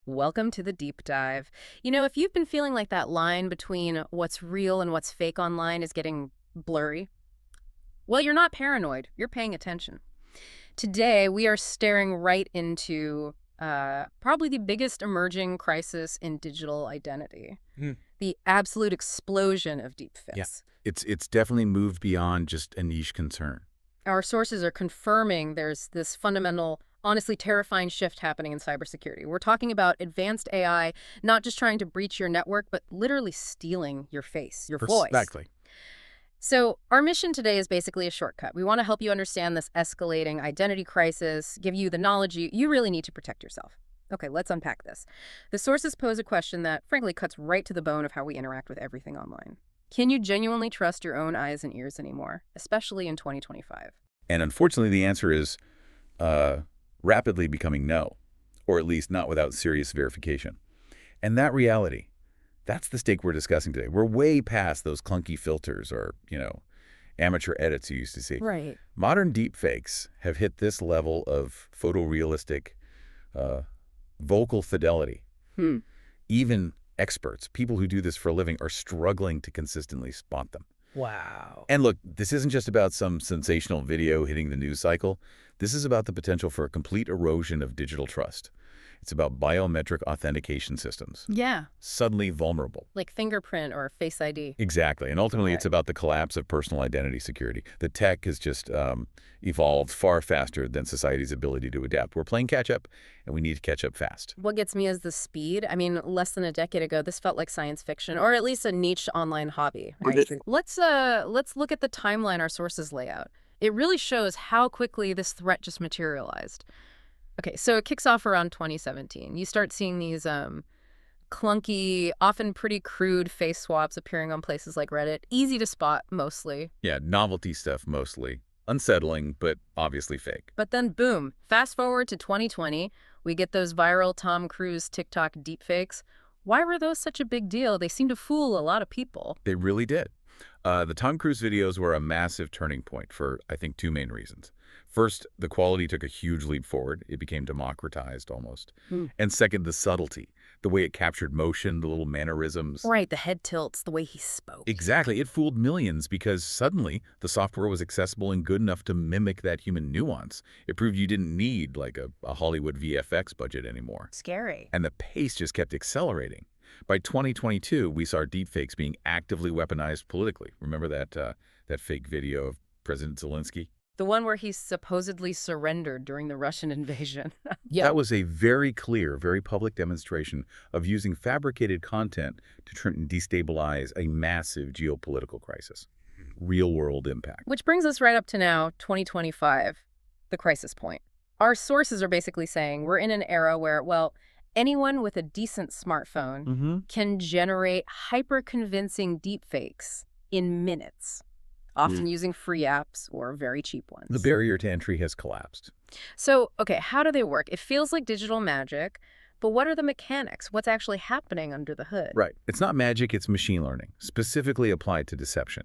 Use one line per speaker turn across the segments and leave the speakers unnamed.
Welcome to the deep dive. If you've been feeling like that line between what's real and what's fake online is getting blurry, well, you're not paranoid. You're paying attention. Today, we are staring right into probably the biggest emerging crisis in digital identity,
Mm.
the absolute explosion of
Yeah,
deepfakes.
it's definitely moved beyond just a niche concern.
Our sources are confirming there's this fundamental, honestly terrifying shift happening in cybersecurity. We're talking about advanced AI not just trying to breach your network, but literally stealing your face, your voice.
Exactly.
So our mission today is basically a shortcut. We want to help you understand this escalating identity crisis, give you the knowledge you really need to protect yourself. Okay, let's unpack this. The sources pose a question that, frankly, cuts right to the bone of how we interact with everything online. Can you genuinely trust your own eyes and ears anymore, especially in 2025?
And unfortunately, the answer is rapidly becoming no, or at least not without serious verification. And that reality, that's the stake we're discussing today. We're way past those clunky filters or, amateur edits you used to see.
Right.
Modern deepfakes have hit this level of photorealistic vocal fidelity. Even experts, people who do this for a living, are struggling to consistently spot them.
Wow.
And look, this isn't just about some sensational video hitting the news cycle. This is about the potential for a complete erosion of digital trust. It's about biometric authentication systems.
Yeah,
Suddenly vulnerable.
like fingerprint or Face ID.
Exactly. And ultimately,
Okay.
it's about the collapse of personal identity security. The tech has just evolved far faster than society's ability to adapt. We're playing catch up, and we need to catch up fast.
What gets me is the speed. I mean, less than a decade ago, this felt like science fiction, or at least a niche online hobby. Right? Let's look at the timeline our sources lay out. It really shows how quickly this threat just materialized. Okay, so it kicks off around 2017. You start seeing these clunky, often pretty crude face swaps appearing on places like Reddit. Easy to spot, mostly.
Yeah, novelty stuff mostly. Unsettling, but obviously fake.
But then, boom, fast forward to 2020, we get those viral Tom Cruise TikTok deepfakes. Why were those such a big deal? They seem to fool a lot of people.
They really did. The Tom Cruise videos were a massive turning point for, I think, two main reasons. First, the quality took a huge leap forward. It became democratized almost. And second, the subtlety, the way it captured motion, the little mannerisms.
Right, the head tilts, the way he spoke.
Exactly. It fooled millions because suddenly the software was accessible and good enough to mimic that human nuance. It proved you didn't need like a Hollywood VFX budget anymore.
Scary.
And the pace just kept accelerating. By 2022, we saw deepfakes being actively weaponized politically. Remember that fake video of President Zelensky?
The one where he supposedly surrendered during the Russian invasion.
That was a very clear, very public demonstration of using fabricated content to try and destabilize a massive geopolitical crisis. Real-world impact.
Which brings us right up to now, 2025, the crisis point. Our sources are basically saying we're in an era where, well, anyone with a decent smartphone can generate hyper-convincing deepfakes in minutes, often using free apps or very cheap ones.
The barrier to entry has collapsed.
So, okay, how do they work? It feels like digital magic, but what are the mechanics? What's actually happening under the hood?
Right. It's not magic, it's machine learning, specifically applied to deception.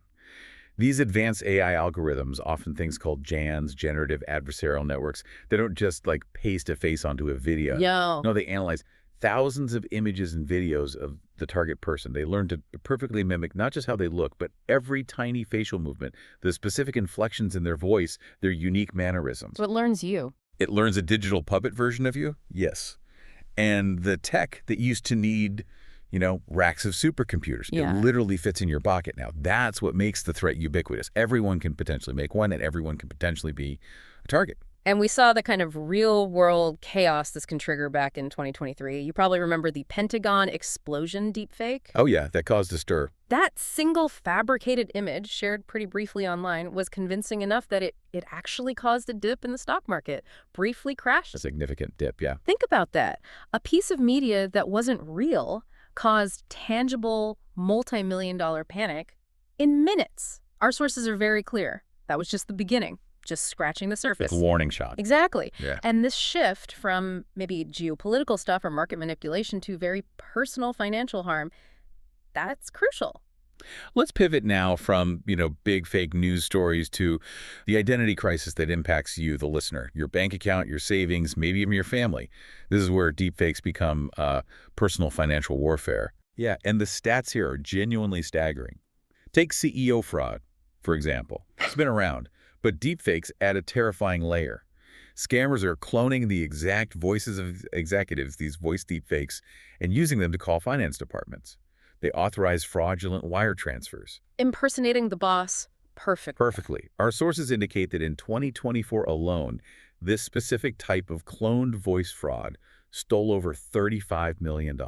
These advanced AI algorithms, often things called GANs, generative adversarial networks, they don't just like paste a face onto a video. No, they analyze thousands of images and videos of the target person. They learn to perfectly mimic not just how they look, but every tiny facial movement, the specific inflections in their voice, their unique mannerisms.
So it learns you.
It learns a digital puppet version of you? Yes. And the tech that used to need racks of supercomputers.
Yeah.
It literally fits in your pocket now. That's what makes the threat ubiquitous. Everyone can potentially make one, and everyone can potentially be a target.
And we saw the kind of real-world chaos this can trigger back in 2023. You probably remember the Pentagon explosion deepfake.
Oh yeah, that caused a stir.
That single fabricated image, shared pretty briefly online, was convincing enough that it actually caused a dip in the stock market, briefly crashed.
A significant dip, yeah.
Think about that. A piece of media that wasn't real caused tangible multi-million-dollar panic in minutes. Our sources are very clear. That was just the beginning, just scratching the surface.
It's a warning shot.
Exactly.
Yeah.
And this shift from maybe geopolitical stuff or market manipulation to very personal financial harm, that's crucial.
Let's pivot now from, big fake news stories to the identity crisis that impacts you, the listener, your bank account, your savings, maybe even your family. This is where deepfakes become personal financial warfare. Yeah, and the stats here are genuinely staggering. Take CEO fraud, for example. It's been around, but deepfakes add a terrifying layer. Scammers are cloning the exact voices of executives, these voice deepfakes, and using them to call finance departments. They authorize fraudulent wire transfers.
Impersonating the boss perfectly.
Perfectly. Our sources indicate that in 2024 alone, this specific type of cloned voice fraud stole over $35 million.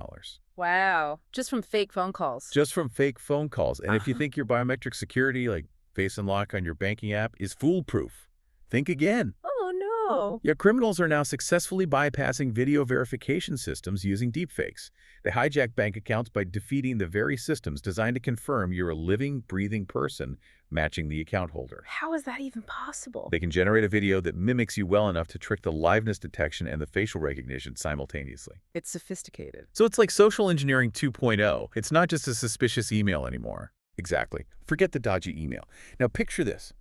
Wow. Just from fake phone calls.
Just from fake phone calls. And if you think your biometric security, like face unlock on your banking app, is foolproof, think again.
Oh, no.
Yeah, criminals are now successfully bypassing video verification systems using deepfakes. They hijack bank accounts by defeating the very systems designed to confirm you're a living, breathing person matching the account holder.
How is that even possible?
They can generate a video that mimics you well enough to trick the liveness detection and the facial recognition simultaneously.
It's sophisticated.
So it's like social engineering 2.0. It's not just a suspicious email anymore. Exactly. Forget the dodgy email. Now picture this.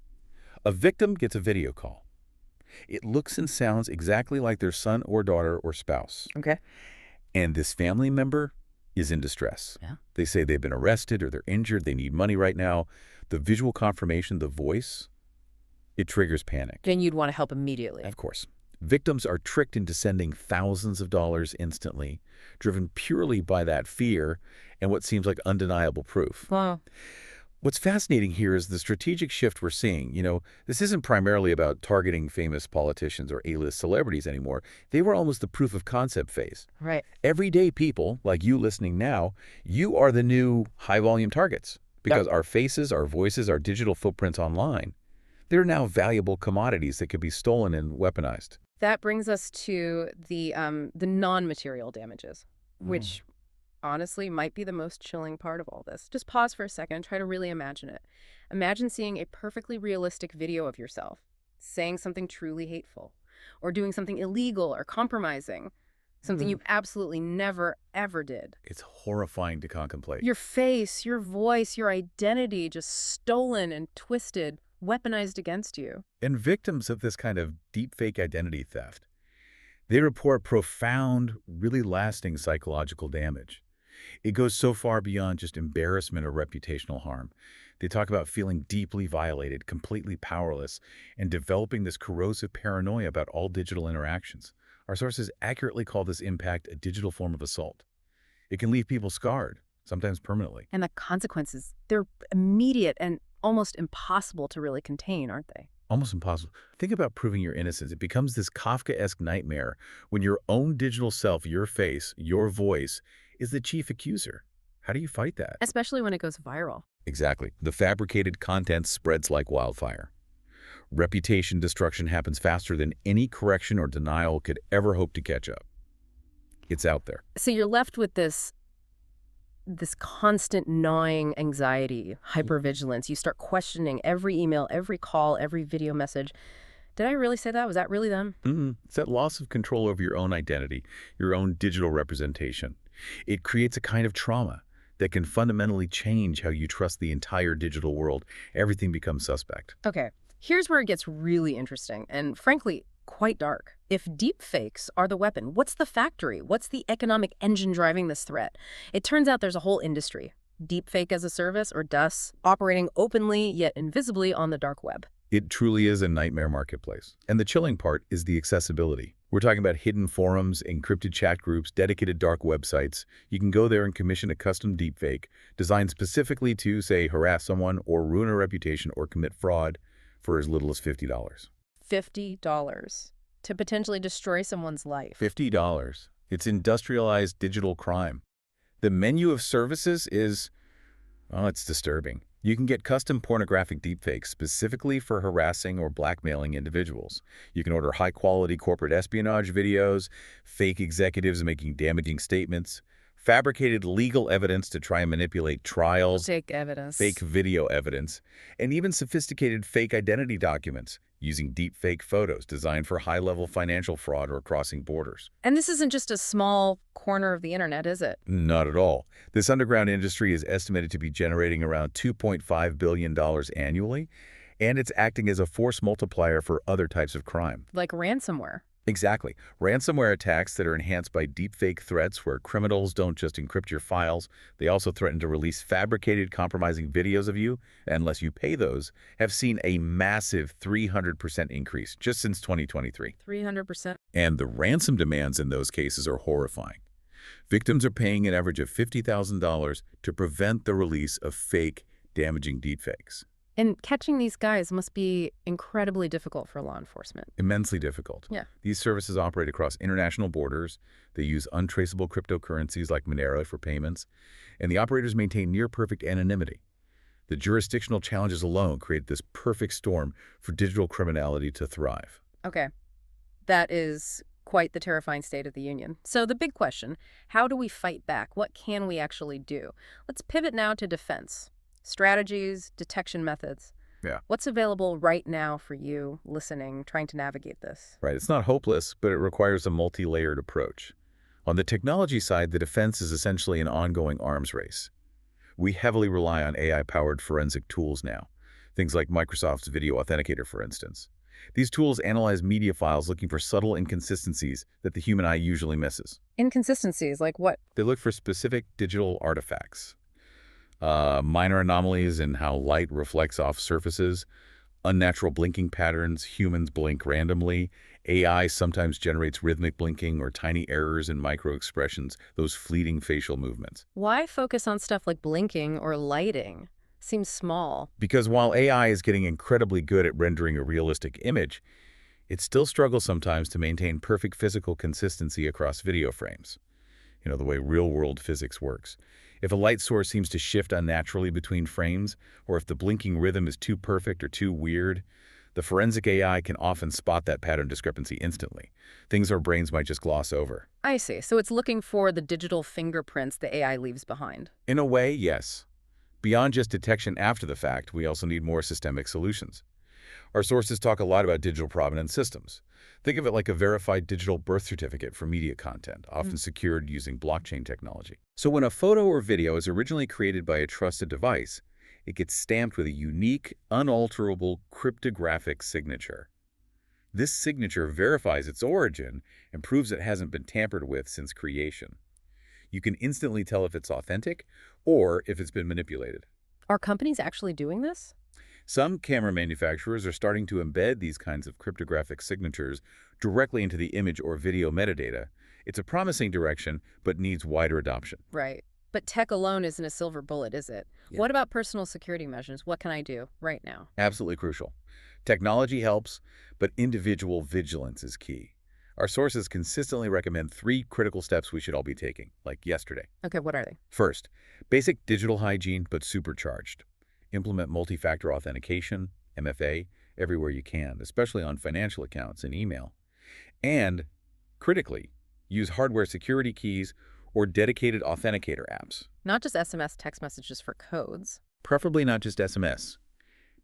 A victim gets a video call. It looks and sounds exactly like their son or daughter or spouse.
Okay.
And this family member is in distress.
Yeah.
They say they've been arrested or they're injured, they need money right now. The visual confirmation, the voice, it triggers panic.
Then you'd want to help immediately.
Of course. Victims are tricked into sending thousands of dollars instantly, driven purely by that fear and what seems like undeniable proof.
Wow.
What's fascinating here is the strategic shift we're seeing. This isn't primarily about targeting famous politicians or A-list celebrities anymore. They were almost the proof of concept phase.
Right.
Everyday people, like you listening now, you are the new high-volume targets. Because our faces, our voices, our digital footprints online, they're now valuable commodities that could be stolen and weaponized.
That brings us to the non-material damages, which honestly might be the most chilling part of all this. Just pause for a second, try to really imagine it. Imagine seeing a perfectly realistic video of yourself, saying something truly hateful, or doing something illegal or compromising, something you absolutely never, ever did.
It's horrifying to contemplate.
Your face, your voice, your identity just stolen and twisted, weaponized against you.
And victims of this kind of deepfake identity theft, they report profound, really lasting psychological damage. It goes so far beyond just embarrassment or reputational harm. They talk about feeling deeply violated, completely powerless, and developing this corrosive paranoia about all digital interactions. Our sources accurately call this impact a digital form of assault. It can leave people scarred, sometimes permanently.
And the consequences, they're immediate and almost impossible to really contain, aren't they?
Almost impossible. Think about proving your innocence. It becomes this Kafkaesque nightmare when your own digital self, your face, your voice, is the chief accuser. How do you fight that?
Especially when it goes viral.
Exactly. The fabricated content spreads like wildfire. Reputation destruction happens faster than any correction or denial could ever hope to catch up. It's out there.
So you're left with this constant gnawing anxiety, hypervigilance. You start questioning every email, every call, every video message. Did I really say that? Was that really them?
It's that loss of control over your own identity, your own digital representation. It creates a kind of trauma that can fundamentally change how you trust the entire digital world. Everything becomes suspect.
Okay, here's where it gets really interesting and, frankly, quite dark. If deepfakes are the weapon, what's the factory? What's the economic engine driving this threat? It turns out there's a whole industry, Deepfake-as-a-Service, or DAS, operating openly yet invisibly on the dark web.
It truly is a nightmare marketplace. And the chilling part is the accessibility. We're talking about hidden forums, encrypted chat groups, dedicated dark websites. You can go there and commission a custom deepfake designed specifically to, say, harass someone or ruin a reputation or commit fraud for as little as $50.
$50 to potentially destroy someone's life.
$50. It's industrialized digital crime. The menu of services is, well, it's disturbing. You can get custom pornographic deepfakes specifically for harassing or blackmailing individuals. You can order high-quality corporate espionage videos, fake executives making damaging statements, fabricated legal evidence to try and manipulate trials,
Fake evidence.
fake video evidence, and even sophisticated fake identity documents using deepfake photos designed for high-level financial fraud or crossing borders.
And this isn't just a small corner of the internet, is it?
Not at all. This underground industry is estimated to be generating around $2.5 billion annually, and it's acting as a force multiplier for other types of crime.
Like ransomware.
Exactly. Ransomware attacks that are enhanced by deepfake threats where criminals don't just encrypt your files, they also threaten to release fabricated, compromising videos of you, unless you pay those, have seen a massive 300% increase just since 2023.
300%.
And the ransom demands in those cases are horrifying. Victims are paying an average of $50,000 to prevent the release of fake, damaging deepfakes.
And catching these guys must be incredibly difficult for law enforcement.
Immensely difficult.
Yeah.
These services operate across international borders. They use untraceable cryptocurrencies like Monero for payments, and the operators maintain near-perfect anonymity. The jurisdictional challenges alone create this perfect storm for digital criminality to thrive.
Okay. That is quite the terrifying state of the union. So the big question, how do we fight back? What can we actually do? Let's pivot now to defense. Strategies, detection methods.
Yeah.
What's available right now for you listening, trying to navigate this?
Right, it's not hopeless, but it requires a multi-layered approach. On the technology side, the defense is essentially an ongoing arms race. We heavily rely on AI-powered forensic tools now, things like Microsoft's Video Authenticator, for instance. These tools analyze media files looking for subtle inconsistencies that the human eye usually misses.
Inconsistencies, like what?
They look for specific digital artifacts. Minor anomalies in how light reflects off surfaces, unnatural blinking patterns, humans blink randomly, AI sometimes generates rhythmic blinking or tiny errors in micro-expressions, those fleeting facial movements.
Why focus on stuff like blinking or lighting? Seems small.
Because while AI is getting incredibly good at rendering a realistic image, it still struggles sometimes to maintain perfect physical consistency across video frames. You know, the way real-world physics works. If a light source seems to shift unnaturally between frames, or if the blinking rhythm is too perfect or too weird, the forensic AI can often spot that pattern discrepancy instantly. Things our brains might just gloss over.
I see. So it's looking for the digital fingerprints the AI leaves behind.
In a way, yes. Beyond just detection after the fact, we also need more systemic solutions. Our sources talk a lot about digital provenance systems. Think of it like a verified digital birth certificate for media content, often secured using blockchain technology. So when a photo or video is originally created by a trusted device, it gets stamped with a unique, unalterable cryptographic signature. This signature verifies its origin and proves it hasn't been tampered with since creation. You can instantly tell if it's authentic or if it's been manipulated.
Are companies actually doing this?
Some camera manufacturers are starting to embed these kinds of cryptographic signatures directly into the image or video metadata. It's a promising direction, but needs wider adoption.
Right. But tech alone isn't a silver bullet, is it?
Yeah.
What about personal security measures? What can I do right now?
Absolutely crucial. Technology helps, but individual vigilance is key. Our sources consistently recommend 3 critical steps we should all be taking, like yesterday.
Okay, what are they?
First, basic digital hygiene, but supercharged. Implement multi-factor authentication, MFA, everywhere you can, especially on financial accounts and email. And, critically, use hardware security keys or dedicated authenticator apps.
Not just SMS text messages for codes.
Preferably not just SMS.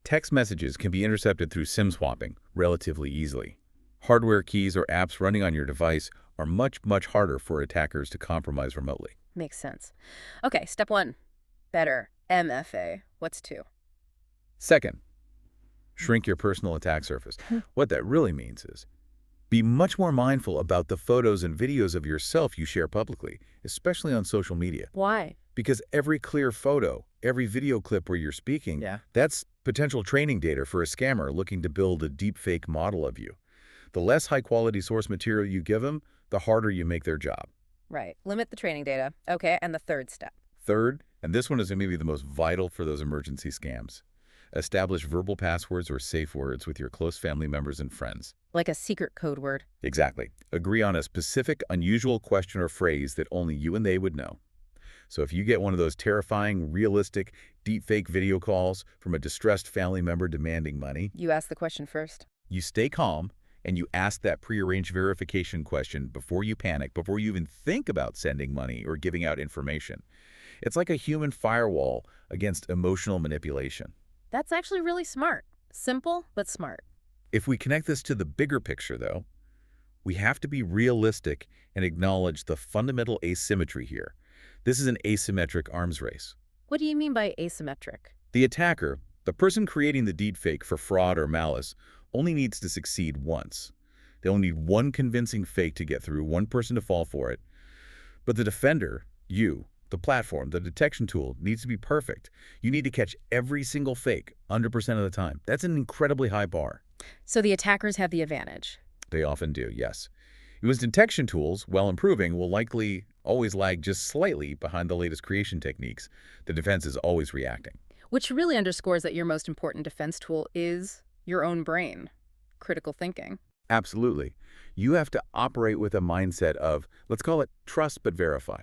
Text messages can be intercepted through SIM swapping relatively easily. Hardware keys or apps running on your device are much harder for attackers to compromise remotely.
Makes sense. Okay, step 1. Better. MFA. What's 2?
Second, shrink your personal attack surface. What that really means is be much more mindful about the photos and videos of yourself you share publicly, especially on social media.
Why?
Because every clear photo, every video clip where you're speaking, that's potential training data for a scammer looking to build a deepfake model of you. The less high-quality source material you give them, the harder you make their job.
Right. Limit the training data. Okay, and the third step.
Third, and this one is maybe the most vital for those emergency scams, establish verbal passwords or safe words with your close family members and friends.
Like a secret code word.
Exactly. Agree on a specific, unusual question or phrase that only you and they would know. So if you get one of those terrifying, realistic, deepfake video calls from a distressed family member demanding money,
You ask the question first.
you stay calm and you ask that prearranged verification question before you panic, before you even think about sending money or giving out information. It's like a human firewall against emotional manipulation.
That's actually really smart. Simple, but smart.
If we connect this to the bigger picture, though, We have to be realistic and acknowledge the fundamental asymmetry here. This is an asymmetric arms race.
What do you mean by asymmetric?
The attacker, the person creating the deepfake for fraud or malice, only needs to succeed once. They only need one convincing fake to get through, one person to fall for it. But the defender, you, the platform, the detection tool, needs to be perfect. You need to catch every single fake 100% of the time. That's an incredibly high bar.
So the attackers have the advantage.
They often do, yes. US detection tools, while improving, will likely always lag just slightly behind the latest creation techniques. The defense is always reacting.
Which really underscores that your most important defense tool is your own brain, critical thinking.
Absolutely. You have to operate with a mindset of, let's call it trust but verify,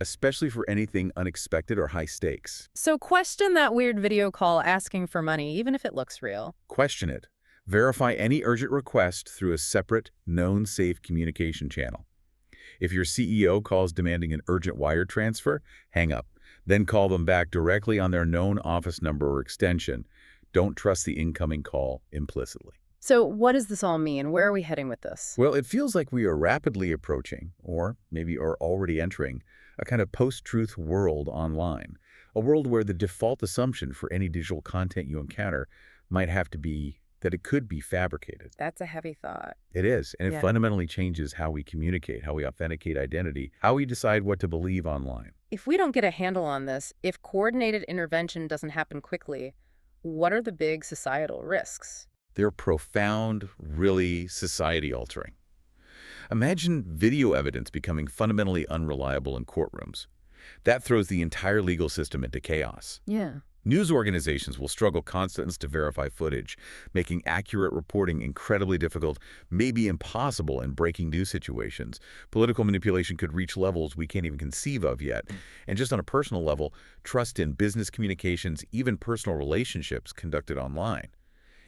especially for anything unexpected or high stakes.
So question that weird video call asking for money, even if it looks real.
Question it. Verify any urgent request through a separate, known safe communication channel. If your CEO calls demanding an urgent wire transfer, hang up. Then call them back directly on their known office number or extension. Don't trust the incoming call implicitly.
So what does this all mean? Where are we heading with this?
Well, it feels like we are rapidly approaching, or maybe are already entering, a kind of post-truth world online. A world where the default assumption for any digital content you encounter might have to be that it could be fabricated.
That's a heavy thought.
It is, and it
Yeah.
fundamentally changes how we communicate, how we authenticate identity, how we decide what to believe online.
If we don't get a handle on this, if coordinated intervention doesn't happen quickly, what are the big societal risks?
They're profound, really society-altering. Imagine video evidence becoming fundamentally unreliable in courtrooms. That throws the entire legal system into chaos.
Yeah.
News organizations will struggle constantly to verify footage, making accurate reporting incredibly difficult, maybe impossible in breaking news situations. Political manipulation could reach levels we can't even conceive of yet. And just on a personal level, trust in business communications, even personal relationships conducted online.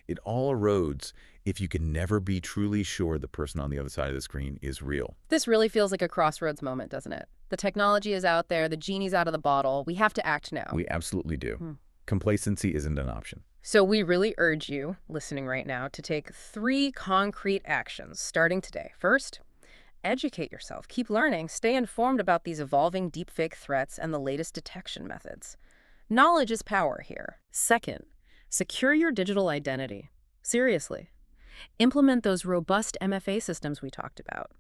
It all erodes if you can never be truly sure the person on the other side of the screen is real.
This really feels like a crossroads moment, doesn't it? The technology is out there, the genie's out of the bottle. We have to act now.
We absolutely do. Complacency isn't an option.
So we really urge you, listening right now, to take 3 concrete actions starting today. First, educate yourself. Keep learning. Stay informed about these evolving deepfake threats and the latest detection methods. Knowledge is power here. Second, secure your digital identity. Seriously. Implement those robust MFA systems we talked about.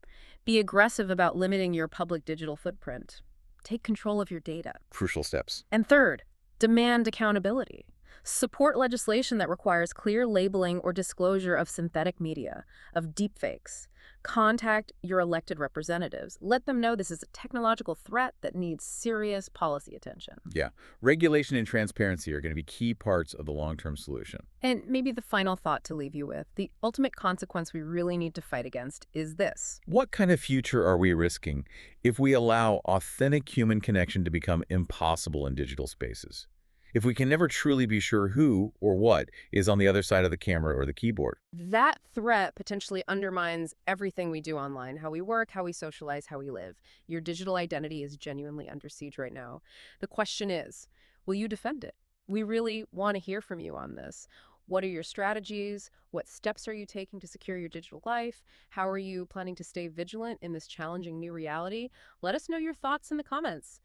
Be aggressive about limiting your public digital footprint. Take control of your data.
Crucial steps.
And third, demand accountability. Support legislation that requires clear labeling or disclosure of synthetic media, of deepfakes. Contact your elected representatives. Let them know this is a technological threat that needs serious policy attention.
Yeah. Regulation and transparency are going to be key parts of the long-term solution.
And maybe the final thought to leave you with, the ultimate consequence we really need to fight against is this.
What kind of future are we risking if we allow authentic human connection to become impossible in digital spaces? If we can never truly be sure who or what is on the other side of the camera or the keyboard?
That threat potentially undermines everything we do online, how we work, how we socialize, how we live. Your digital identity is genuinely under siege right now. The question is, will you defend it? We really want to hear from you on this. What are your strategies? What steps are you taking to secure your digital life? How are you planning to stay vigilant in this challenging new reality? Let us know your thoughts in the comments.